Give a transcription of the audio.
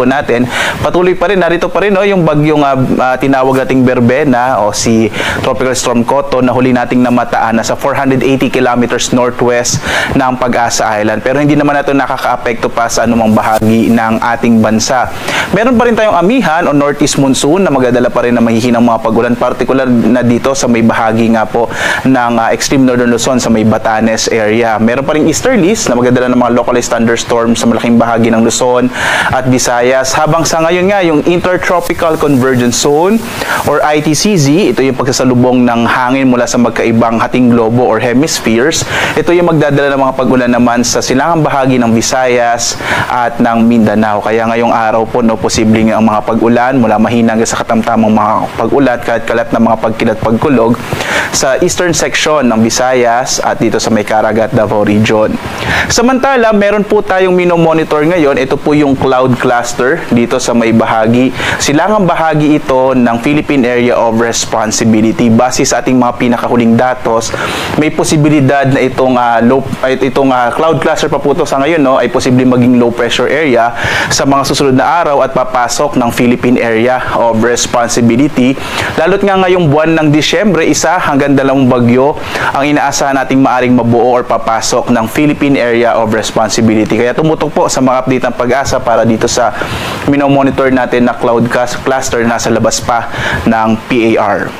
natin, patuloy pa rin, narito pa rin yung bagyong tinawag nating Berbena o si Tropical Storm Koto na huli nating namataan nasa 480 kilometers northwest ng Pag-asa Island. Pero hindi naman ito nakaka-apekto pa sa anumang bahagi ng ating bansa. Meron pa rin tayong amihan o northeast monsoon na magdadala pa rin ng mahihinang mga pag-ulan, particular na dito sa may bahagi nga po ng extreme northern Luzon sa may Batanes area. Meron pa rin easterlies na magdadala ng mga localized thunderstorms sa malaking bahagi ng Luzon at Visayas. Habang sa ngayon nga, yung Intertropical Convergence Zone or ITCZ, ito yung pagsasalubong ng hangin mula sa magkaibang hating globo or hemispheres. Ito yung magdadala ng mga pag-ulan naman sa silangang bahagi ng Visayas at ng Mindanao. Kaya ngayong araw po, posibleng ang mga pag-ulan mula mahina hanggang sa katamtamang mga pag-ulat, kahit kalat na mga pagkilat pagkulog sa eastern section ng Visayas at dito sa may Caraga at Davao region. Samantala, meron po tayong minomonitor ngayon. Ito po yung cloud cluster dito sa may bahagi. Silangang bahagi ito ng Philippine Area of Responsibility. Base sa ating mga pinakahuling datos, may posibilidad na itong cloud cluster pa po ito sa ngayon ay posibleng maging low pressure area sa mga susunod na araw at papasok ng Philippine Area of Responsibility. Lalo't nga ngayong buwan ng Disyembre, 1 hanggang 2 bagyo ang inaasahan nating maaring mabuo or papasok ng Philippine Area of Responsibility. Kaya tumutok po sa mga update ng Pag-asa para dito sa minomonitor natin na cloud cluster na nasa labas pa ng PAR.